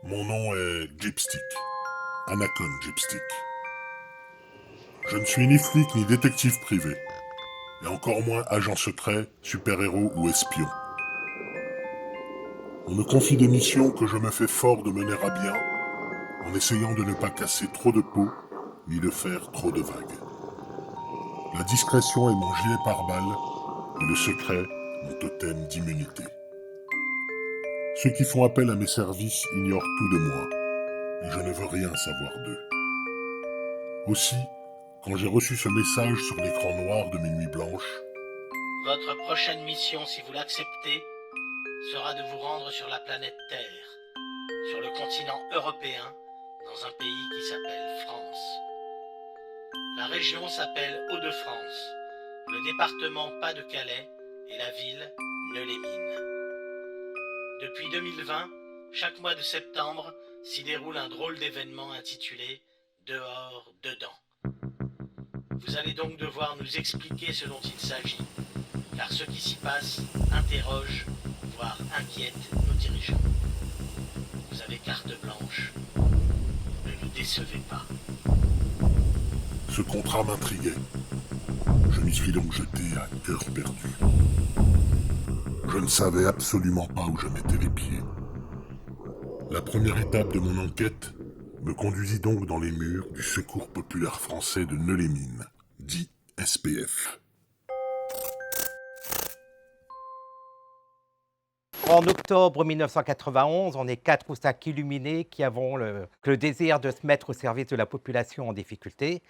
Mon nom est Gypstick, Anacon Gypstick. Je ne suis ni flic ni détective privé, et encore moins agent secret, super-héros ou espion. On me confie des missions que je me fais fort de mener à bien, en essayant de ne pas casser trop de peau, ni de faire trop de vagues. La discrétion est mon gilet pare-balles, et le secret, mon totem d'immunité. Ceux qui font appel à mes services ignorent tout de moi, et je ne veux rien savoir d'eux. Aussi, quand j'ai reçu ce message sur l'écran noir de mes nuits blanches, Votre prochaine mission, si vous l'acceptez, sera de vous rendre sur la planète Terre, sur le continent européen, dans un pays qui s'appelle France. La région s'appelle Hauts-de-France, le département Pas-de-Calais et la ville Neulémine. Depuis 2020, chaque mois de septembre s'y déroule un drôle d'événement intitulé Dehors, dedans. Vous allez donc devoir nous expliquer ce dont il s'agit, car ce qui s'y passe interroge, voire inquiète nos dirigeants. Vous avez carte blanche. Ne nous décevez pas. ce contrat m'intriguait. Je m'y suis donc jeté à cœur perdu. Je ne savais absolument pas où je mettais les pieds. La première étape de mon enquête me conduisit donc dans les murs du Secours populaire français de Neulémine, dit SPF. En octobre 1991, on est 4 ou 5 illuminés qui avons le désir de se mettre au service de la population en difficulté.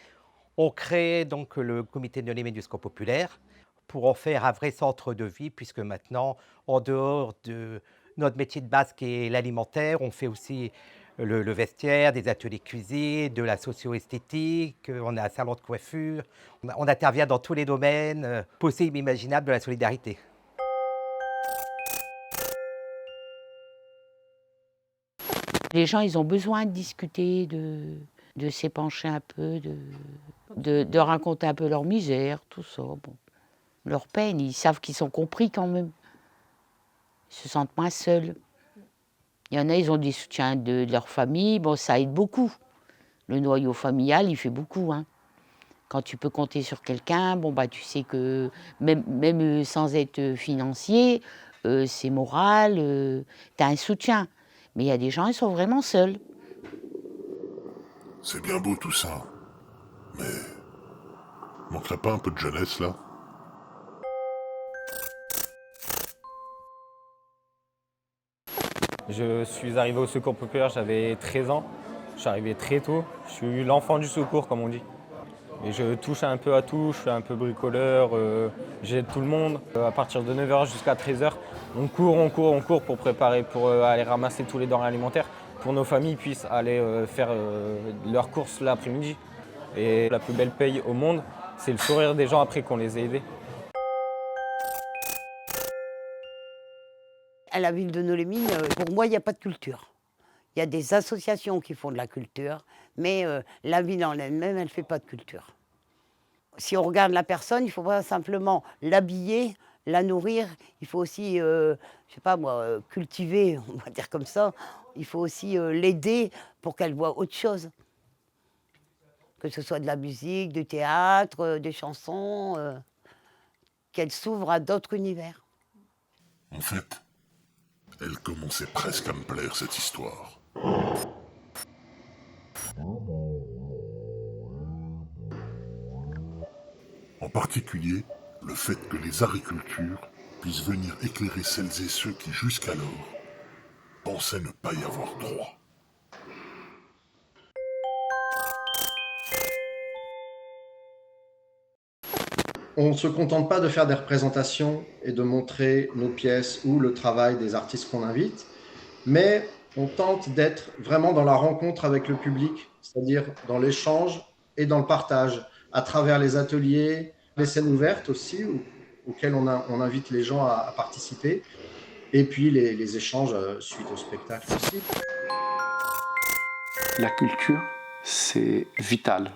On crée donc le comité de Neulémine du Secours populaire pour en faire un vrai centre de vie, puisque maintenant, en dehors de notre métier de base qui est l'alimentaire, on fait aussi le vestiaire, des ateliers cuisine, de la socio-esthétique, on a un salon de coiffure, on intervient dans tous les domaines possibles et imaginables de la solidarité. Les gens, ils ont besoin de discuter, de s'épancher un peu, de raconter un peu leur misère, tout ça. Bon. Leur peine, ils savent qu'ils sont compris quand même. Ils se sentent moins seuls. Il y en a, ils ont des soutiens de leur famille, bon, ça aide beaucoup. Le noyau familial, il fait beaucoup. Hein. Quand tu peux compter sur quelqu'un, bon, bah, tu sais que même sans être financier, c'est moral, tu as un soutien. Mais il y a des gens, ils sont vraiment seuls. C'est bien beau tout ça, mais manquerait pas un peu de jeunesse là? Je suis arrivé au Secours populaire, j'avais 13 ans. Je suis arrivé très tôt. Je suis l'enfant du secours, comme on dit. Et je touche un peu à tout, je suis un peu bricoleur, j'aide tout le monde. À partir de 9h jusqu'à 13h, on court pour préparer, pour aller ramasser tous les denrées alimentaires, pour nos familles puissent aller faire leurs courses l'après-midi. Et la plus belle paye au monde, c'est le sourire des gens après qu'on les ait aidés. À la ville de Neulémine, pour moi, il n'y a pas de culture. Il y a des associations qui font de la culture, mais la ville en elle-même, elle ne fait pas de culture. Si on regarde la personne, il ne faut pas simplement l'habiller, la nourrir, il faut aussi, je ne sais pas moi, cultiver, on va dire comme ça. Il faut aussi l'aider pour qu'elle voie autre chose. Que ce soit de la musique, du théâtre, des chansons, qu'elle s'ouvre à d'autres univers. En fait, elle commençait presque à me plaire cette histoire. En particulier, le fait que les agricultures puissent venir éclairer celles et ceux qui, jusqu'alors, pensaient ne pas y avoir droit. On ne se contente pas de faire des représentations et de montrer nos pièces ou le travail des artistes qu'on invite, mais on tente d'être vraiment dans la rencontre avec le public, c'est-à-dire dans l'échange et dans le partage, à travers les ateliers, les scènes ouvertes aussi, auxquelles on invite les gens à participer, et puis les échanges suite au spectacle aussi. La culture, c'est vital.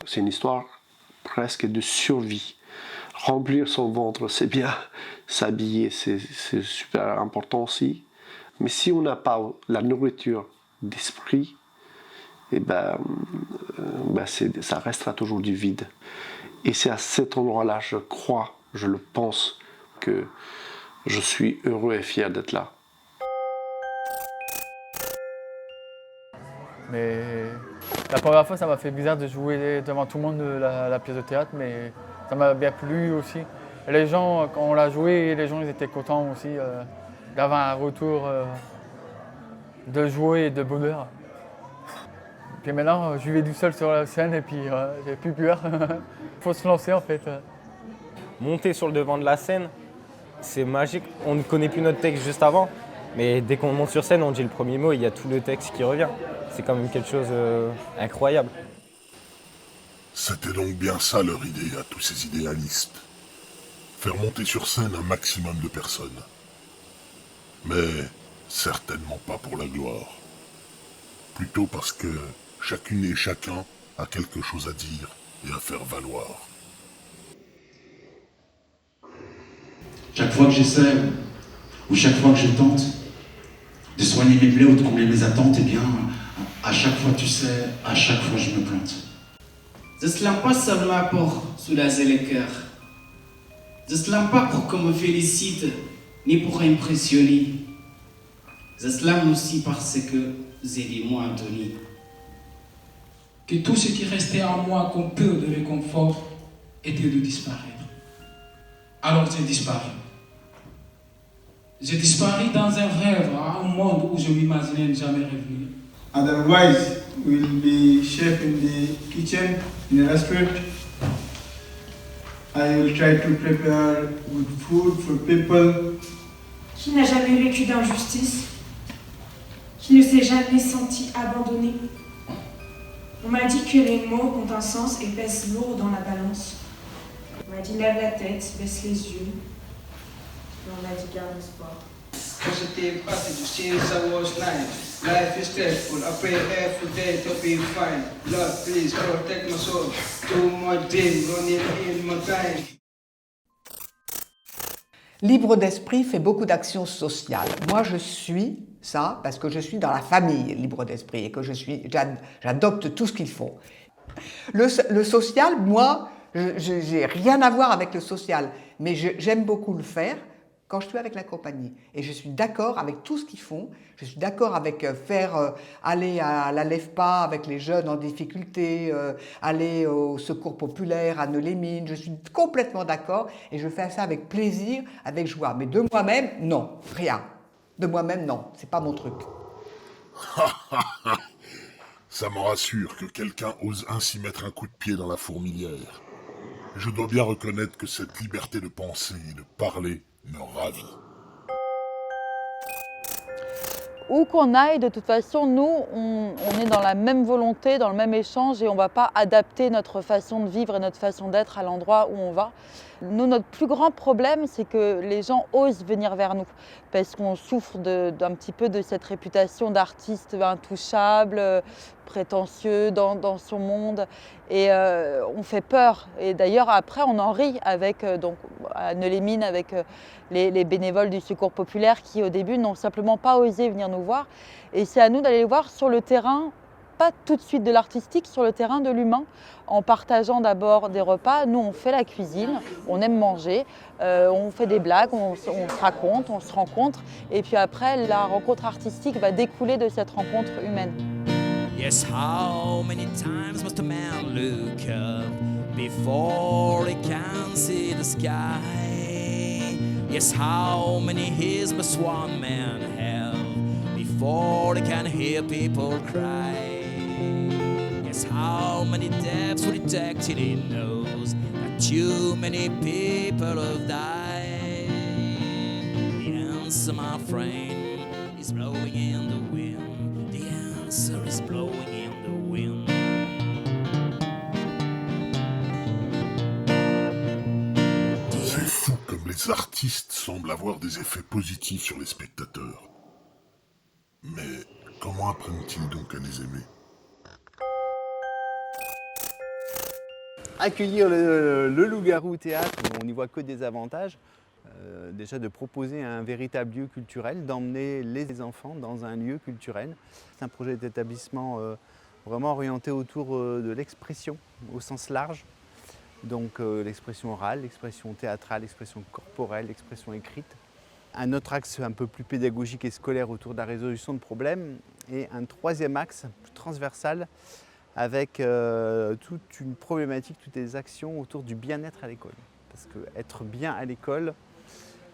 C'est une histoire presque de survie. Remplir son ventre, c'est bien. S'habiller, c'est super important aussi. Mais si on n'a pas la nourriture d'esprit, et ça restera toujours du vide. Et c'est à cet endroit-là, je crois, je le pense, que je suis heureux et fier d'être là. Mais la première fois, ça m'a fait bizarre de jouer devant tout le monde la pièce de théâtre, mais ça m'a bien plu aussi. Et les gens, quand on l'a joué, les gens ils étaient contents aussi d'avoir un retour de joie et de bonheur. Puis maintenant, je vais tout seul sur la scène et puis j'ai plus peur. Il faut se lancer en fait. Monter sur le devant de la scène, c'est magique. On ne connaît plus notre texte juste avant, mais dès qu'on monte sur scène, on dit le premier mot, il y a tout le texte qui revient. C'est quand même quelque chose d'incroyable. C'était donc bien ça leur idée à tous ces idéalistes. Faire monter sur scène un maximum de personnes. Mais certainement pas pour la gloire. Plutôt parce que chacune et chacun a quelque chose à dire et à faire valoir. Chaque fois que j'essaie, ou chaque fois que je tente de soigner mes plaies ou de combler mes attentes, eh bien, à chaque fois, tu sais, à chaque fois, je me plante. Je slame pas seulement pour soulager le cœur. Je slame pas pour qu'on me félicite, ni pour impressionner. Je slame aussi parce que j'ai des mots à donner. Que tout ce qui restait en moi comme peu de réconfort était de disparaître. Alors j'ai disparu. J'ai disparu dans un rêve, un monde où je m'imaginais ne jamais revenir. Otherwise, we'll be chef in the kitchen, in a restaurant. I will try to prepare good food for people. Qui n'a jamais vécu d'injustice? Qui ne s'est jamais senti abandonné? On m'a dit que les mots ont un sens et pèsent lourd dans la balance. On m'a dit lève la tête, baisse les yeux. Et on m'a dit garde l'espoir. Positive attitude since I was 9. Life is stressful, I pray every day to be fine. Lord, please protect my soul. Too much dream running in my time. Libre d'esprit fait beaucoup d'actions sociales. Moi, je suis ça parce que je suis dans la famille libre d'esprit et que j'adopte tout ce qu'ils font. Le social, moi, je n'ai rien à voir avec le social, mais j'aime beaucoup le faire quand je suis avec la compagnie. Et je suis d'accord avec tout ce qu'ils font. Je suis d'accord avec aller à la LEFPA avec les jeunes en difficulté, aller au secours populaire à Neux-les-Mines. Je suis complètement d'accord et je fais ça avec plaisir, avec joie. Mais de moi-même, non, rien. De moi-même, non, c'est pas mon truc. Ça me rassure que quelqu'un ose ainsi mettre un coup de pied dans la fourmilière. Je dois bien reconnaître que cette liberté de penser et de parler me ravit. Où qu'on aille, de toute façon, nous, on est dans la même volonté, dans le même échange et on ne va pas adapter notre façon de vivre et notre façon d'être à l'endroit où on va. Nous, notre plus grand problème, c'est que les gens osent venir vers nous parce qu'on souffre d'un petit peu de cette réputation d'artiste intouchable, prétentieux dans son monde et on fait peur. Et d'ailleurs, après, on en rit avec, donc, à Neux-les-Mines, avec les bénévoles du Secours populaire qui, au début, n'ont simplement pas osé venir nous voir. Et c'est à nous d'aller les voir sur le terrain, pas tout de suite de l'artistique, sur le terrain de l'humain, en partageant d'abord des repas. Nous, on fait la cuisine, on aime manger, on fait des blagues, on se raconte, on se rencontre. Et puis après, la rencontre artistique va découler de cette rencontre humaine. Yes, how many times must a man look up before he can see the sky? Yes, how many years must one man have before he can hear people cry? Yes, how many deaths would it take till he knows that too many people have died? The answer, my friend, is blowing in the wind. The answer is blowing in the wind. C'est fou comme les artistes semblent avoir des effets positifs sur les spectateurs. Mais comment apprennent-ils donc à les aimer? Accueillir le Loup-Garou au théâtre, on n'y voit que des avantages. déjà de proposer un véritable lieu culturel, d'emmener les enfants dans un lieu culturel. C'est un projet d'établissement vraiment orienté autour de l'expression au sens large. Donc l'expression orale, l'expression théâtrale, l'expression corporelle, l'expression écrite. Un autre axe un peu plus pédagogique et scolaire autour de la résolution de problèmes. Et un troisième axe plus transversal avec toute une problématique, toutes les actions autour du bien-être à l'école. Parce qu'être bien à l'école,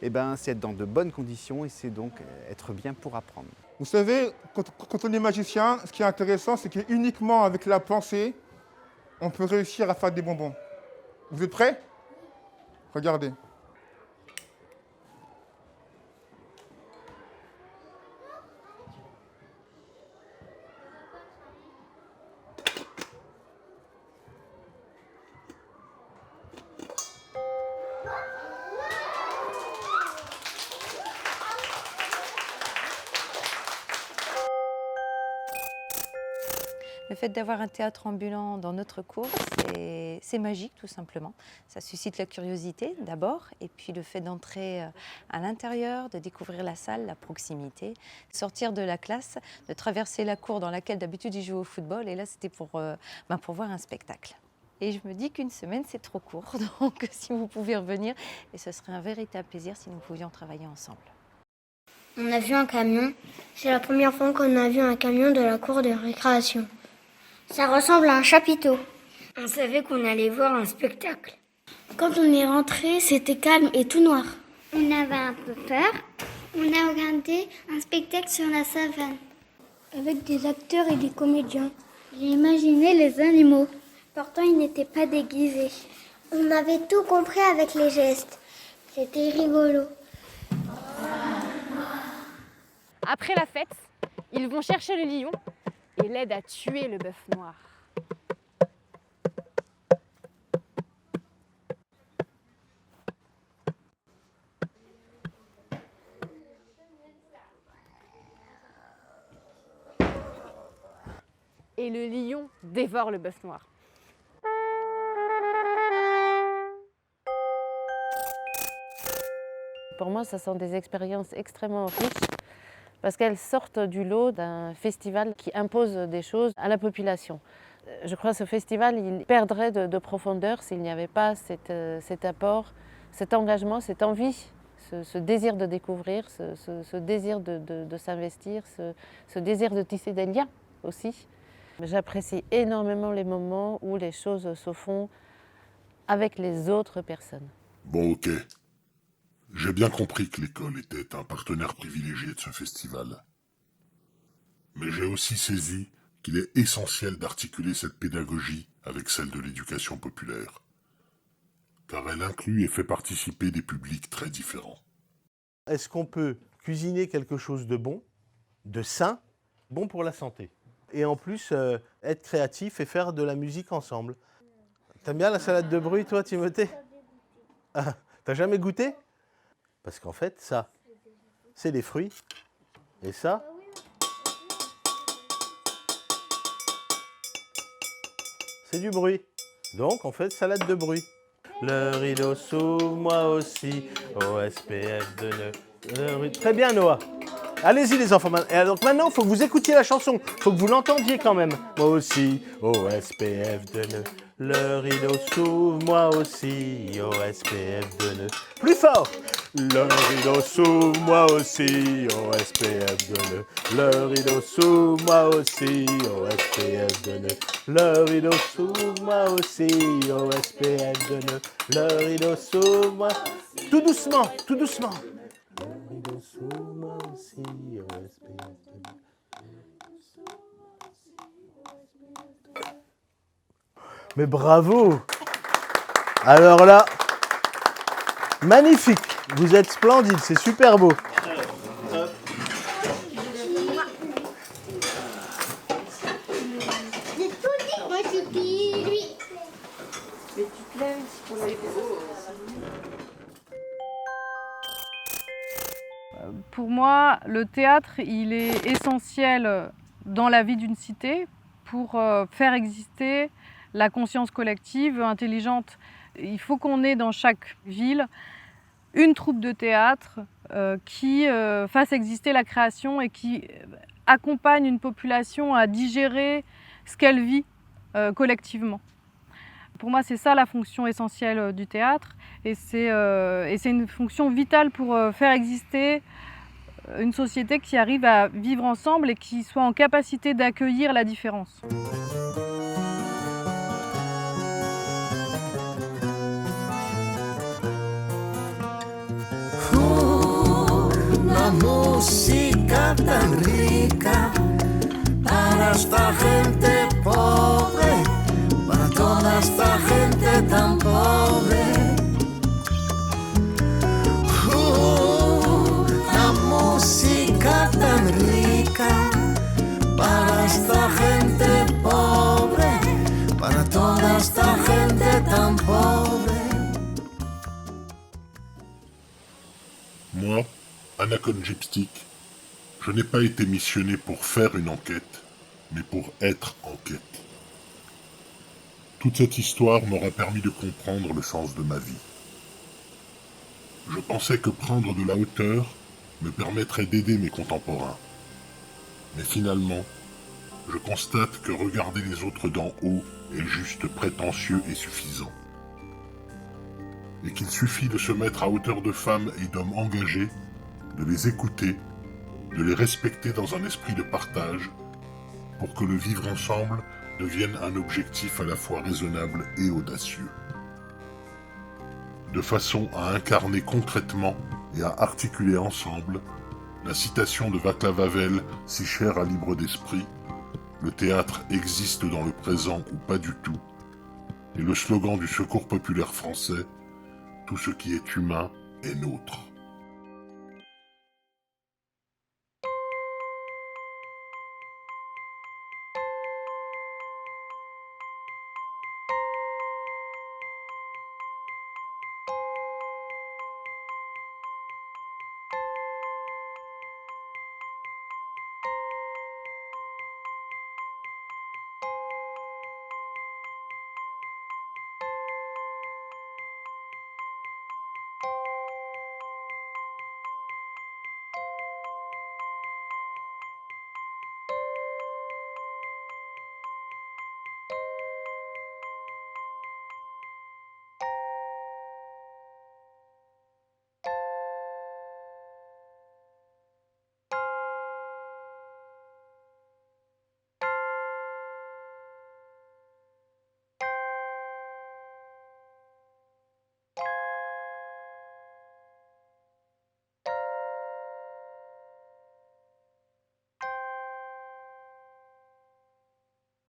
c'est être dans de bonnes conditions et c'est donc être bien pour apprendre. Vous savez, quand on est magicien, ce qui est intéressant, c'est qu'uniquement avec la pensée, on peut réussir à faire des bonbons. Vous êtes prêts? Regardez. Le fait d'avoir un théâtre ambulant dans notre cours, c'est magique tout simplement. Ça suscite la curiosité d'abord, et puis le fait d'entrer à l'intérieur, de découvrir la salle, la proximité, sortir de la classe, de traverser la cour dans laquelle d'habitude ils jouent au football, et là c'était pour voir un spectacle. Et je me dis qu'une semaine c'est trop court, donc si vous pouvez revenir, et ce serait un véritable plaisir si nous pouvions travailler ensemble. On a vu un camion, c'est la première fois qu'on a vu un camion de la cour de récréation. Ça ressemble à un chapiteau. On savait qu'on allait voir un spectacle. Quand on est rentré, c'était calme et tout noir. On avait un peu peur. On a regardé un spectacle sur la savane. Avec des acteurs et des comédiens. J'ai imaginé les animaux. Pourtant, ils n'étaient pas déguisés. On avait tout compris avec les gestes. C'était rigolo. Après la fête, ils vont chercher le lion et l'aident à tuer le bœuf noir. Et le lion dévore le bœuf noir. Pour moi, ce sont des expériences extrêmement riches parce qu'elles sortent du lot d'un festival qui impose des choses à la population. Je crois que ce festival, il perdrait de profondeur s'il n'y avait pas cet apport, cet engagement, cette envie, ce désir de découvrir, ce désir de s'investir, ce désir de tisser des liens aussi. J'apprécie énormément les moments où les choses se font avec les autres personnes. Bon, ok. J'ai bien compris que l'école était un partenaire privilégié de ce festival. Mais j'ai aussi saisi qu'il est essentiel d'articuler cette pédagogie avec celle de l'éducation populaire, car elle inclut et fait participer des publics très différents. Est-ce qu'on peut cuisiner quelque chose de bon, de sain, bon pour la santé, et en plus être créatif et faire de la musique ensemble? T'aimes bien la salade de bruits, toi, Timothée? Ah, t'as jamais goûté? Parce qu'en fait, ça, c'est des fruits. Et ça, c'est du bruit. Donc, on fait salade de bruit. Le rideau s'ouvre, moi aussi, au SPF de Nœud. Très bien, Noah. Allez-y, les enfants. Et donc maintenant, il faut que vous écoutiez la chanson. Il faut que vous l'entendiez quand même. Moi aussi, au SPF de Nœud. Le rideau s'ouvre, moi aussi, au SPF de Nœud. Plus fort. Le rideau s'ouvre, moi aussi, au SPF de Nœud. Le rideau s'ouvre, moi aussi, au SPF de Nœud. Le rideau s'ouvre, moi aussi, au SPF de Nœud. Le rideau s'ouvre, moi... Tout doucement, tout doucement. Le rideau s'ouvre, moi aussi, au SPF de Nœud. Mais bravo! Alors là, magnifique! Vous êtes splendide, c'est super beau. Pour moi, le théâtre, il est essentiel dans la vie d'une cité pour faire exister la conscience collective intelligente. Il faut qu'on ait dans chaque ville une troupe de théâtre qui fasse exister la création et qui accompagne une population à digérer ce qu'elle vit collectivement. Pour moi, c'est ça la fonction essentielle du théâtre et c'est une fonction vitale pour faire exister une société qui arrive à vivre ensemble et qui soit en capacité d'accueillir la différence. Una música tan rica para esta gente pobre, para toda esta gente tan pobre. Una música tan rica para esta gente pobre, para toda esta gente tan pobre. Moi, Anacon Gypstick, je n'ai pas été missionné pour faire une enquête, mais pour être enquête. Toute cette histoire m'aura permis de comprendre le sens de ma vie. Je pensais que prendre de la hauteur me permettrait d'aider mes contemporains. Mais finalement, je constate que regarder les autres d'en haut est juste prétentieux et suffisant. Et qu'il suffit de se mettre à hauteur de femmes et d'hommes engagés, de les écouter, de les respecter dans un esprit de partage, pour que le vivre ensemble devienne un objectif à la fois raisonnable et audacieux. De façon à incarner concrètement et à articuler ensemble la citation de Václav Havel, si chère à Libre d'Esprit, le théâtre existe dans le présent ou pas du tout, et le slogan du Secours populaire français, tout ce qui est humain est nôtre.